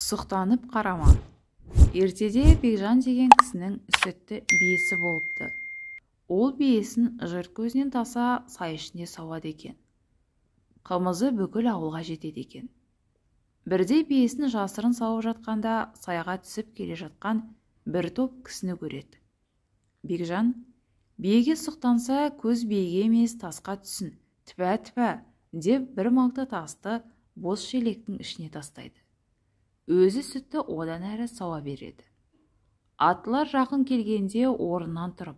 Сұқтанып қарама. Ертеде Бекжан деген кісінің сүтті биесі болыпты. Ол биесін жұрт көзінен таса сай ішінде сауады екен. Қымызы бүкіл ауылға жетеді екен. Бірде биесін жасырын сауып жатқанда сайға түсіп келе жатқан бір топ кісіні көреді. Бекжан биеге сұқтанса көз биеге емес тасқа түссін, тіпә деп бір маңты тасты бос шелектің ішіне тастайды. Өзі сүтті одан әрі сауа береді. Атлар жақын келгенде орнынан тұрып,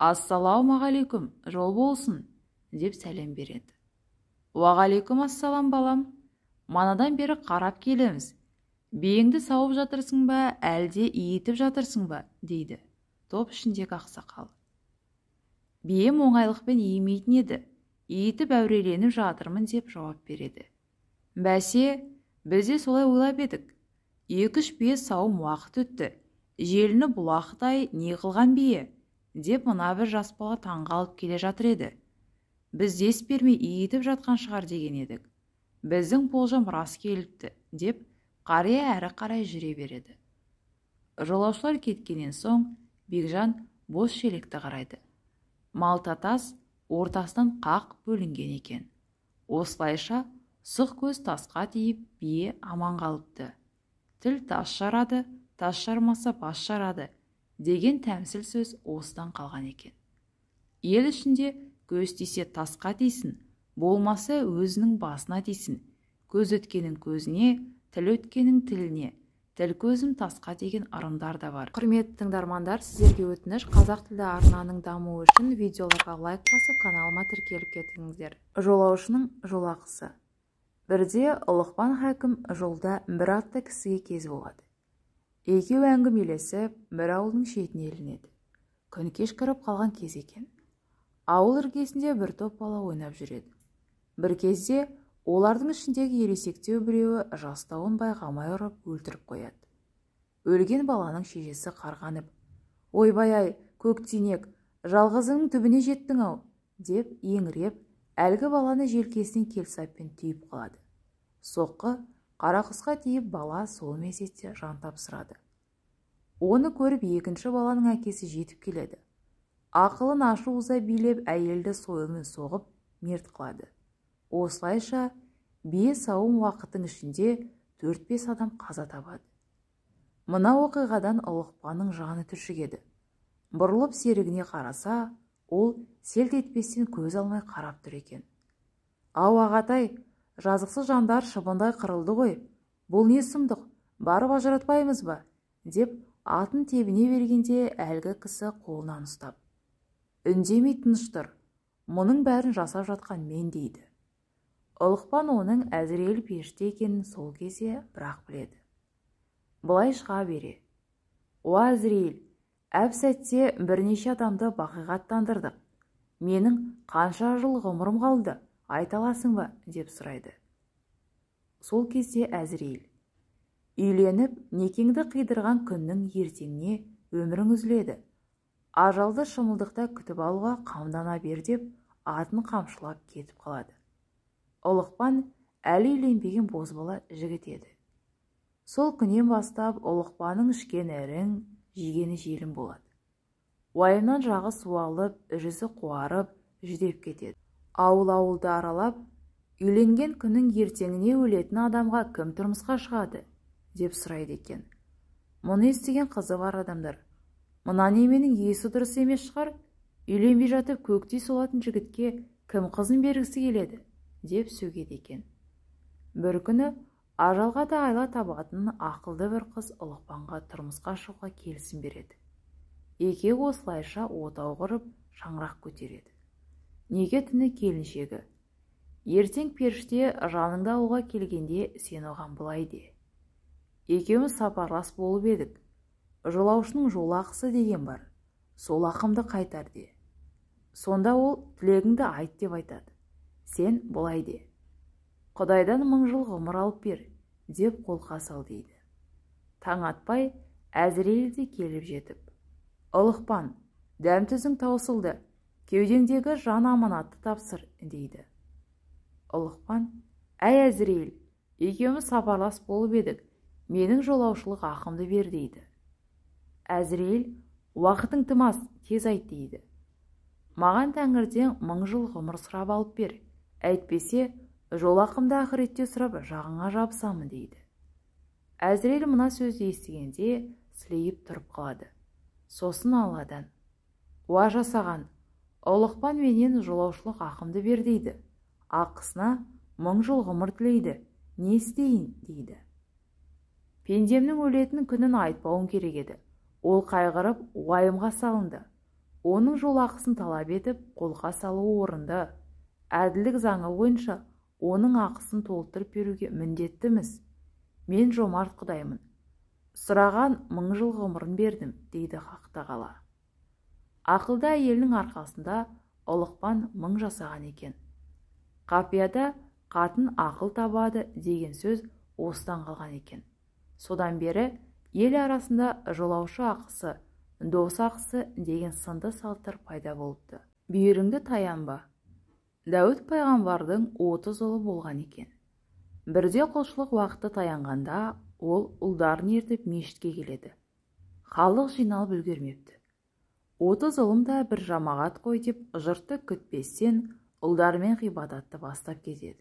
«Ассалаумағалейкум, жол болсын» деп сәлем береді. «Уағалейкум ассалам балам, манадан бері қарап келеміз. Биеңді сауып жатырсың ба, әлде иітіп жатырсың ба?» дейді топ ішіндегі ақсақал. «Бием оңайлықпен иімейтін еді, иітіп әуреленіп жатырмын» деп жауап береді. «Бәсе, біз де солай ойлап едік. 2-3 бие сауым уақыт өтті. Желіні бұлақтай не қылған бие?» деп мына бір жас бала таңғалып келе жатыр еді. «Біз дес бермей иітіп жатқан шығар деген едік. Біздің болжам рас келіпті» деп қария әрі қарай жүре береді. Жолаушылар кеткеннен соң Бекжан бос шелекті қарайды. Малта тас ортасынан қақ бөлінген екен. Осылайша сұқ көз тасқа тиіп бие аман қалыпты. «Тіл тас жарады, тас жармаса бас жарады» деген тәмсіл сөз осыдан қалған екен. Ел ішінде көз тисе тасқа тисін, болмаса өзінің басына тисін. Көз өткенің көзіне, тіл өткенің тіліне, тіл көзім тасқа деген ырымдар да бар. Құрметті тыңдармандар, сіздерге өтініш: қазақ тілді арнаның дамуы үшін видеоларға лайк басып, каналыма тіркеліп кетіңіздер. Жолаушының жолақысы. Бірде Ұлықпан хакім жолда бір атты кісіге кез болады. Екеуі әңгімелесіп, бір ауылдың шетіне ілінеді. Күн кешкіріп қалған кез екен. Ауыл іргесінде бір топ бала ойнап жүреді. Бір кезде олардың ішіндегі ересектеу біреуі жастауын байқамай ұрып өлтіріп қояды. Өлген баланың шешесі қарғанып: «Ойбай-ай, көктинек, жалғызыңның түбіне жеттің-ау» деп еңіреп, әлгі баланы желкесінен келсаппен түйіп қалады. Соққы қарақұсқа тиіп, бала сол мезетте жан тапсырады. Оны көріп екінші баланың әкесі жетіп келеді. Ақылын ашу-ыза билеп, әйелді сойылмен соғып мерт қылады. Осылайша бие сауым уақыттың ішінде 4-5 адам қаза табады. Мына оқиғадан Ұлықпанның жаны түршігеді. Бұрылып серігіне қараса, ол селт етпестен көз алмай қарап тұр екен. «Ау ағатай, жазықсыз жандар шыбындай қырылды ғой. Бұл не сұмдық, барып ажыратпаймыз ба?» деп атын тебіне бергенде әлгі кісі қолынан ұстап: «Үндемей тыныш тұр, мұның бәрін жасап жатқан мен» дейді. Ұлықпан оның Әзірейіл пеште екенін сол кезде бірақ біледі. Былай шыға бере: «О Әзірейіл, әп сәтте бірнеше адамды бақиғаттандырдық. Менің қанша жыл ғұмырым қалды, айта аласың ба?» деп сұрайды. Сол кезде Әзірейіл: «Үйленіп, некеңді қидырған күннің ертеңіне өмірің үзіледі. Ажалды шымылдықта күтіп алуға қамдана бер» деп атын қамшылап кетіп қалады. Ұлықпан әлі үйленбеген бозбала жігіт еді. Сол күннен бастап Ұлықпанның ішкен ірің, жегені желім болады. Уайымнан жағы суалып, жүзі қуарып, жүдеп кетеді. Ауыл-ауылды аралап, үйленген күннің ертеңіне өлетін адамға кім тұрмысқа шығады деп сұрайды екен. Мұны естіген қызы бар адамдар: «Мына неменің есі дұрыс емес шығар, үйленбей жатып көктей солатын жігітке кім қызын бергісі келеді» деп сөгеді екен. Бір күні ажалға да айла табатын ақылды бір қыз Ұлықпанға тұрмысқа шығуға келісім береді. Екеуі осылайша отау құрып шаңырақ көтереді. Неге түні келіншегі: «Ертең періште жаныңды алуға келгенде сен оған былай де: екеуміз сапарлас болып едік. Жолаушының жолақысы деген бар, сол ақымды қайтар де. Сонда ол тілегіңді айт деп айтады. Сен былай де: Құдайдан 1000 жыл ғұмыр алып бер деп қолқа сал» дейді. Таң атпай Әзірейіл де келіп жетіп: «Ұлықпан, дәм-тұзың таусылды, кеудеңдегі жан аманатты тапсыр» дейді. Ұлықпан: «Әй Әзірейіл, екеуміз сапарлас болып едік. менің жолаушылық ақымды бер дейді. Әзірейіл, уақытың тым аз, тез айт дейді. Маған Тәңірден 1000 жыл ғұмыр сұрап алып бер, әйтпесе жол ақымды ақыретте сұрап жағыңа жабысамын дейді. Әзірейіл мына сөзді естігенде сілейіп тұрып қалады. Сосын Алладан: уа жасаған, Ұлықпан менен жолаушылық ақымды бер дейді. Ақысына 1000 жыл ғұмыр тілейді. Не істейін дейді. Пендемнің өлетін күнін айтпауым керек еді. Ол қайғырып, уайымға салынды. Оның жол ақысын талап етіп, қолға салуы орынды. Әділдік заңы бойынша оның ақысын толтырып беруге міндеттіміз. Мен жомарт Құдаймын. Сұраған 1000 жыл ғұмырын бердім, дейді Хақ Тағала. Ақылды әйелінің арқасында Ұлықпан 1000 жасаған екен. Қапияда қатын ақыл табады деген сөз осыдан қалған екен. Содан бері ел арасында жолаушы ақысы, дос ақысы деген сынды салттар пайда болыпты. Бүйіріңді таянба. Дәуіт пайғамбардың 30 ұлы болған екен. Бірде құлшылық уақыты таянғанда ол ұлдарын ертіп мешітке келеді. Халық жиналып үлгермепті. 30 ұлым да бір жамағат қой деп жұртты күтпестен ұлдарымен ғибадатты бастап кетеді.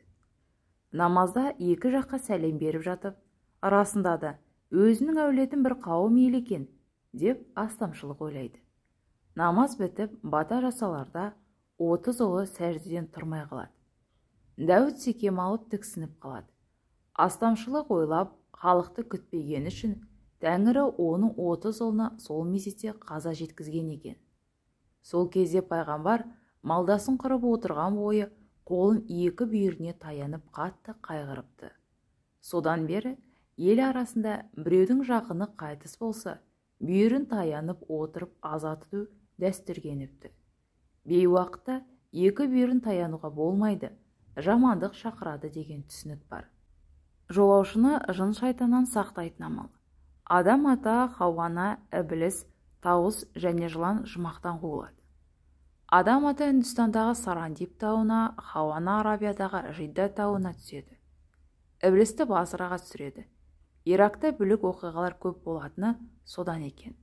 Намазда екі жаққа сәлем беріп жатып, арасында да өзінің әулетін бір қауым ел екен деп астамшылық ойлайды. Намаз бітіп бата жасаларда 30 ұлы сәждеден тұрмай қалады. Дәуіт секем алып тіксініп қалады. Астамшылық ойлап халықты күтпеген үшін Тәңірі оның 30 ұлына сол мезетте қаза жеткізген екен. Сол кезде пайғамбар малдасын құрып отырған бойы қолын екі бүйіріне таянып қатты қайғырыпты. Содан бері ел арасында біреудің жақыны қайтыс болса, бүйірін таянып отырып аза тұту дәстүрге еніпті. Бейуақытта екі бүйірін таянуға болмайды, жамандық шақырады деген түсінік бар. Жолаушыны жын шайтаннан сақтайтын амал. Адам ата Хауана, Ібліс, тауыс және жылан жұмақтан қуылады. Адам ата Үндістандағы Сарандип тауына, Хауана Арабиядағы Жидда тауына түседі. Іблісті Басраға түсіреді. Иракта бүлік оқиғалар көп болатыны содан екен.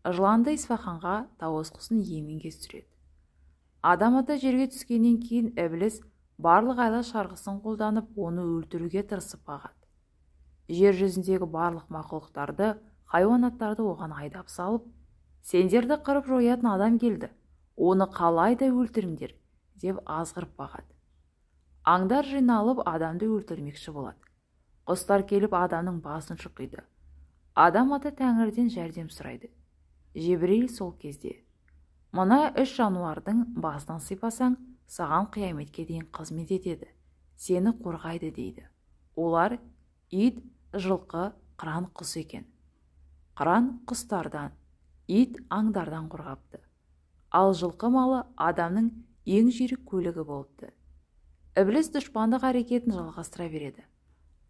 Жыланды Исфаханға, тауыс құсын Йеменге түсіреді. Адам ата жерге түскеннен кейін Ібліс барлық айла шарғысын қолданып, оны өлтіруге тырысып бағады. Жер жүзіндегі барлық мақұлықтарды, хайуанаттарды оған айдап салып, сендерді қырып жоятын адам келді, оны қалай да өлтіріңдер, деп азғырып бағады. Аңдар жиналып адамды өлтірмекші болады. Құстар келіп адамның басын шұқиды. Адам ата Тәңірден жәрдем сұрайды. Жебірейіл сол кезде: мына 3 жануардың басынан сипасаң, саған қияметке дейін қызмет етеді, сені қорғайды дейді. Олар ит, жылқы, қыран, құс екен. Қыран құстардан, ит аңдардан қорғапты. Ал жылқы малы адамның ең жүйрік көлігі болыпты. Ібліс дұшпандық әрекетін жалғастыра береді.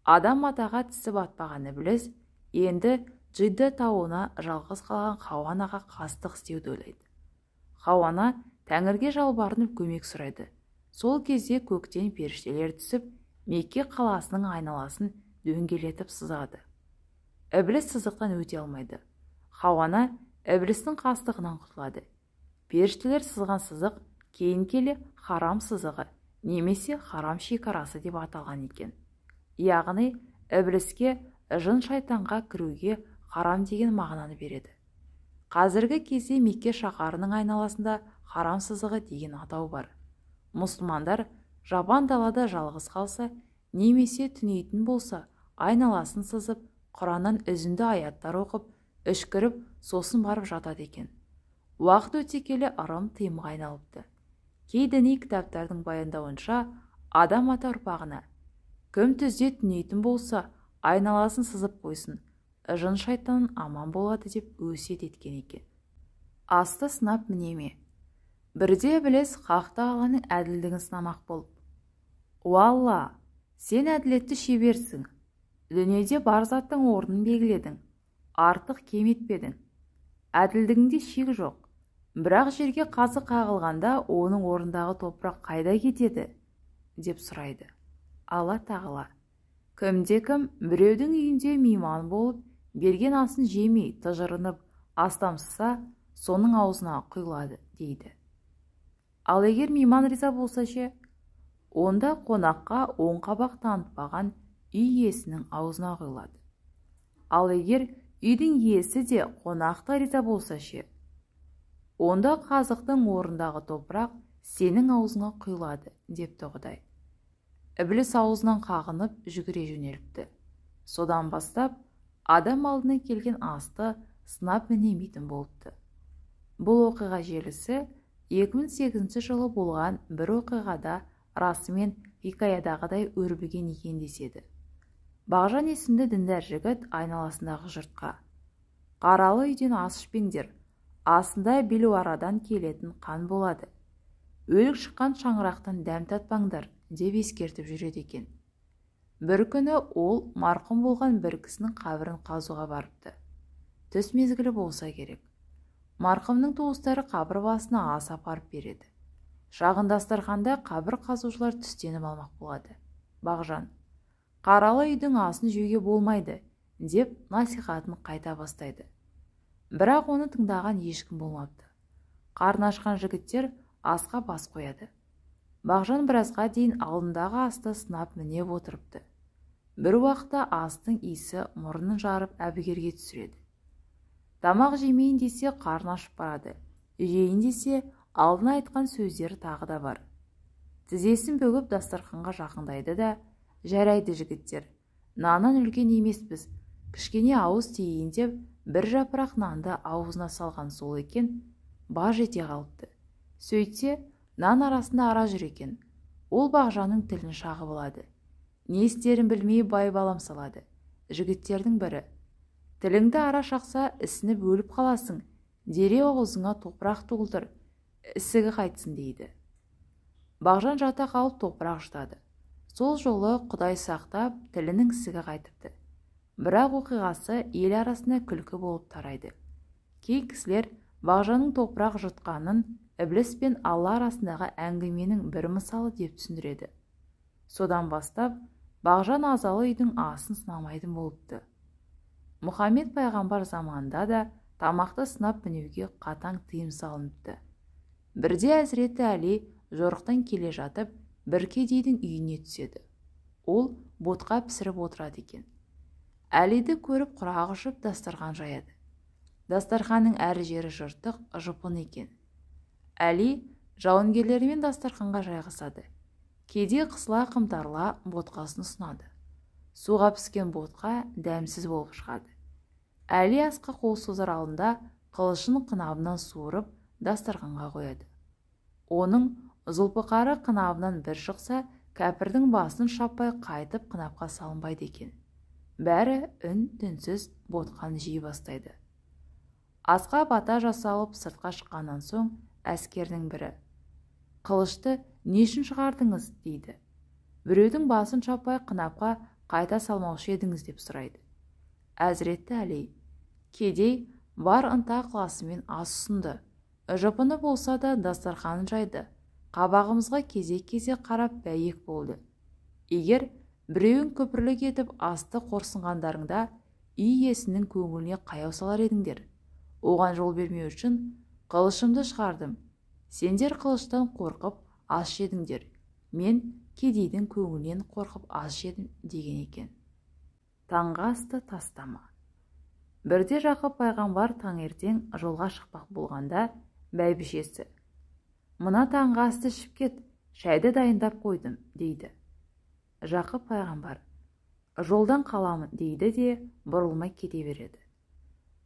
Адам атаға тісі батпаған Ібліс енді Жидда тауына жалғыз қалған Хауанаға қастық істеуді ойлайды. Хауана Тәңірге жалбарынып көмек сұрайды. Сол кезде көктен періштелер түсіп, Мекке қаласының айналасын дөңгелетіп сызады. Ібліс сызықтан өте алмайды. Хауана Іблістің қастығынан құтылады. Періштелер сызған сызық кейін келе харам сызығы немесе харам шекарасы деп аталған екен. Яғни Ібліске, жын шайтанға кіруге харам деген мағынаны береді. Қазіргі кезде Мекке шаһарының айналасында харам сызығы деген атау бар. Мұсылмандар жабан далада жалғыз қалса, немесе түнейтін болса, айналасын сызып, Құраннан үзінді аяттар оқып, үшкіріп, сосын барып жатады екен. Уақыт өте келе ырым тыйымға айналыпты. Кей діни кітаптардың баяндауынша, Адам ата ұрпағына кім түзде түнейтін болса, айналасын сызып қойсын, жын шайтаннан аман болады деп өсиет еткен екен. Асты сынап мінеме. Бірде Ібліс Хақ Тағаланың әділдігін сынамақ болып: Уалла, сен әділетті шеберсің. Дүниеде бар заттың орнын белгіледің, артық кем етпедің. Әділдігіңде шек жоқ. Бірақ жерге қазы қағылғанда оның орындағы топырақ қайда кетеді? Деп сұрайды. Алла Тағала: Кімде-кім біреудің үйінде мейман болып, берген асын жемей, тыжырынып, астамсыса, соның аузына құйылады, дейді. Ал егер мейман риза болса ше, онда қонаққа оң қабақ танытпаған үй иесінің аузына құйылады. Ал егер үйдің иесі де қонақта риза болса ше, онда қазықтың орындағы топырақ сенің аузыңа құйылады, депті Құдай. Ібліс аузынан қағынып жүгіре жөнеліпті. Содан бастап, адам алдына келген асты сынап мінемейтін болыпты. Бұл оқиға желісі 2008 жылы болған бір оқиғада расымен хикаядағыдай өрбіген екен деседі. Бағжан есімді діндар жігіт айналасындағы жұртқа: «Қаралы үйден ас ішпеңдер, асында белуарадан келетін қан болады. Өлік шыққан шаңырақтан дәм татпаңдар», деп ескертіп жүреді екен. Бір күні ол марқұм болған бір кісінің қабірін қазуға барыпты. Түс мезгілі болса керек. Марқұмның туыстары қабір басына ас апарып береді. Шағын дастарханда қабір қазушылар түстеніп алмақ болады. Бағжан: «Қаралы үйдің асын жеуге болмайды», деп насихатын қайта бастайды. Бірақ оны тыңдаған ешкім болмапты. Қарны ашқан жігіттер асқа бас қояды. Бағжан біразға дейін алдындағы асты сынап мінеп отырыпты. Бір уақытта астың иісі мұрнын жарып әбігерге түсіреді. Тамақ жемейін десе қарны ашып барады. Жейін десе алдына айтқан сөздері тағы да бар. Тізесін бөгіп дастарханға жақындайды да: «Жарайды жігіттер, наннан үлкен емеспіз, кішкене ауыз тиейін», деп бір жапырақ нанды аузына салған сол екен, баж ете қалыпты. Сөйтсе, нан арасында ара жүр екен. Ол Бағжанның тілін шағып алады. Не істерін білмей байбалам салады. Жігіттердің бірі: «Тіліңді ара шақса ісініп өліп қаласың, дереу аузыңа топырақ толтыр, ісігі қайтсын», дейді. Бағжан жата қалып топырақ жұтады. Сол жолы Құдай сақтап тілінің ісігі қайтыпты. Бірақ оқиғасы ел арасында күлкі болып тарайды. Кей кісілер Бағжанның топырақ жұтқанын Ібліс пен Алла арасындағы әңгіменің бір мысалы деп түсіндіреді. Содан бастап, Бағжан азалы үйдің асын сынамайтын болыпты. Мұхаммед пайғамбар заманында да тамақты сынап мінеуге қатаң тыйым салыныпты. Бірде Әзіреті Әли жорықтан келе жатып, бір кедейдің үйіне түседі. Ол ботқа пісіріп отырады екен. Әлиді көріп құрақ ұшып дастархан жаяды. Дастарханның әр жері жыртық, жыпын екен. Әли жауынгерлерімен дастарханға жайғасады. Кедей қысыла қымтарыла ботқасын ұсынады. Суға піскен ботқа дәмсіз болып шығады. Әли асқа қол созар алдында қылышын қынабынан суырып дастарханға қояды. Оның зұлпықары қынабынан бір шықса, кәпірдің басын шаппай қайтып қынапқа салынбайды екен. Бәрі үн-түнсіз ботқаны жей бастайды. Асқа бата жасалып сыртқа шыққаннан соң әскердің бірі: «Қылышты не үшін шығардыңыз?» дейді. «Біреудің басын шаппай қынапқа қайта салмаушы едіңіз», деп сұрайды. Әзіреті Әли: «Кедей бар ынта ықыласымен ас ұсынды. Жыпыны болса да дастарханын жайды. Қабағымызға кезек-кезек қарап бәйек болды. Егер біреуін күпірлік етіп асты қорсынғандарыңда үй иесінің көңіліне қаяу салар едіңдер. Оған жол бермеу үшін қылышымды шығардым. Сендер қылыштан қорқып ас жедіңдер. Мен кедейдің көңілінен қорқып ас жедім», деген екен. Таңғы асты тастама. Бірде Жақып пайғамбар таңертең жолға шықпақ болғанда бәйбішесі: «Мына таңғы асты ішіп кет, шайды дайындап қойдым», дейді. Жақып пайғамбар: «Жолдан қаламын», дейді де бұрылмай кете береді.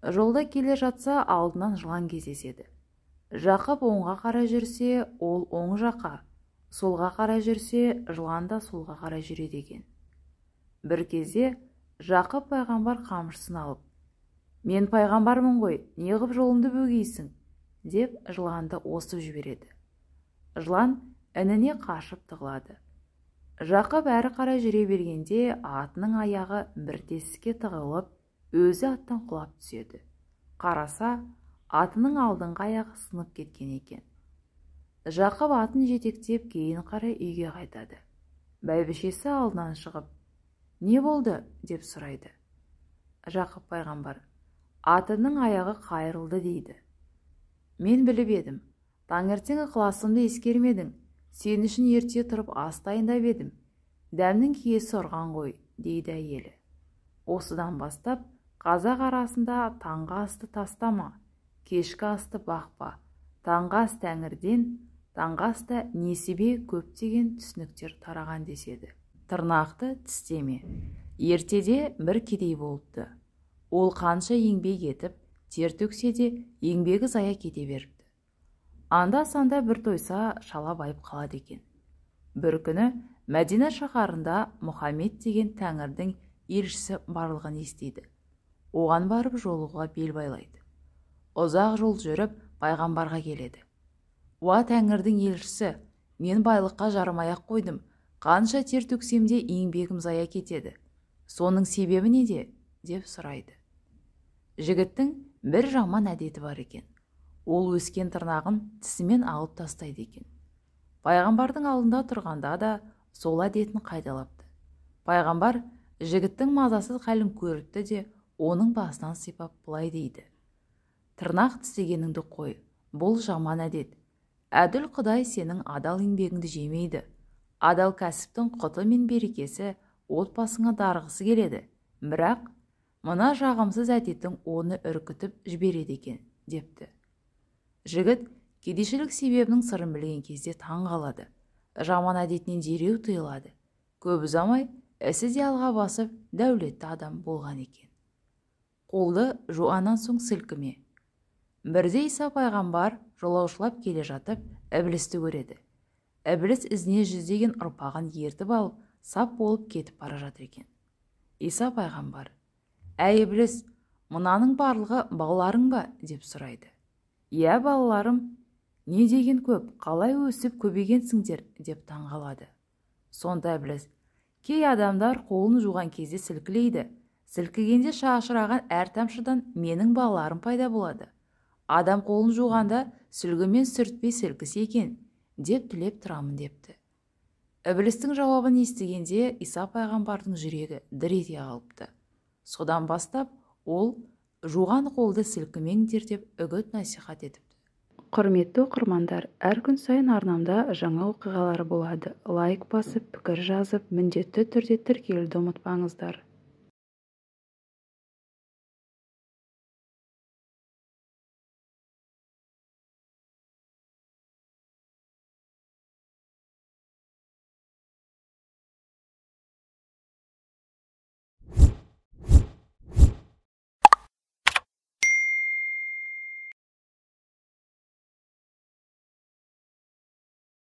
Жолда келе жатса алдынан жылан кездеседі. Жақып оңға қарай жүрсе, ол оң жаққа, солға қарай жүрсе, жылан да солға қарай жүреді екен. Бір кезде Жақып пайғамбар қамшысын алып: «Мен пайғамбармын ғой, неғып жолымды бөгейсің?» деп жыланды осып жібереді. Жылан ініне қашып тығылады. Жақып әрі қарай жүре бергенде атының аяғы бір тесікке тығылып, өзі аттан құлап түседі. Қараса, атының алдыңғы аяғы сынып кеткен екен. Жақып атын жетектеп кейін қарай үйге қайтады. Бәйбішесі алдынан шығып: Не болды деп сұрайды. Жақып пайғамбар: атының аяғы қайырылды дейді. Мен біліп едім, таңертең ықыласымды ескермедің, сен үшін ерте тұрып ас дайындап едім, дәмнің киесі ұрған ғой, дейді әйелі. Осыдан бастап қазақ арасында таңғы асты тастама, кешкі асты бақпа, таңғы ас тәңірден, таңғы аста несібе көптеген түсініктер тараған деседі. Тырнақты тістеме. Ертеде бір кедей болыпты. Ол қанша еңбек етіп, тер төксе де еңбегі зая кете беріпті. Анда-санда бір тойса шала байып қалады екен. Бір күні Мәдина шаһарында Мұхаммед деген тәңірдің елшісі барлығын естиді. Оған барып жолуға бел байлайды. Ұзақ жол жүріп пайғамбарға келеді. Уа тәңірдің елшісі, мен байлыққа жарымай-ақ қойдым. Қанша тер төксем де еңбегім зая кетеді. Соның себебі неде? Деп сұрайды. Жігіттің бір жаман әдеті бар екен. Ол өскен тырнағын тісімен алып тастайды екен. Пайғамбардың алдында тұрғанда да сол әдетін қайталапты. Пайғамбар жігіттің мазасыз халін көріпті де оның басынан сипап былай дейді: тырнақ тістегеніңді қой, бұл жаман әдет. Әділ Құдай сенің адал еңбегіңді жемейді. Адал кәсіптің құты мен берекесі отбасыңа дарғысы келеді, бірақ мына жағымсыз әдеттің оны үркітіп жібереді екен, депті. Жігіт кедейшілік себебінің сырын білген кезде таң қалады. Жаман әдетінен дереу тыйылады. Көп ұзамай ісі де алға басып, дәулетті адам болған екен. Қолды жуғаннан соң сілкіме. Бірде Иса пайғамбар жолаушылап келе жатып, Іблісті көреді. Ібліс ізіне жүздеген ұрпағын ертіп алып, сап болып кетіп бара жатыр екен. Иса пайғамбар: әй Ібліс, мынаның барлығы балаларың ба? Деп сұрайды. Иә, балаларым. Не деген көп, қалай өсіп көбейгенсіңдер? Деп таң қалады. Сонда Ібліс: кей адамдар қолын жуған кезде сілкілейді. Сілкігенде шашыраған әр тамшыдан менің балаларым пайда болады. Адам қолын жуғанда сүлгімен сүртпей сілкісе екен, деп тілеп тұрамын, депті. Іблістің жауабын естігенде Иса пайғамбардың жүрегі дір ете қалыпты. Содан бастап ол жуған қолды сілкімеңдер деп үгіт насихат етіпті. Құрметті оқырмандар, әр күн сайын арнамда жаңа оқиғалар болады. Лайк басып, пікір жазып, міндетті түрде тіркелуді ұмытпаңыздар.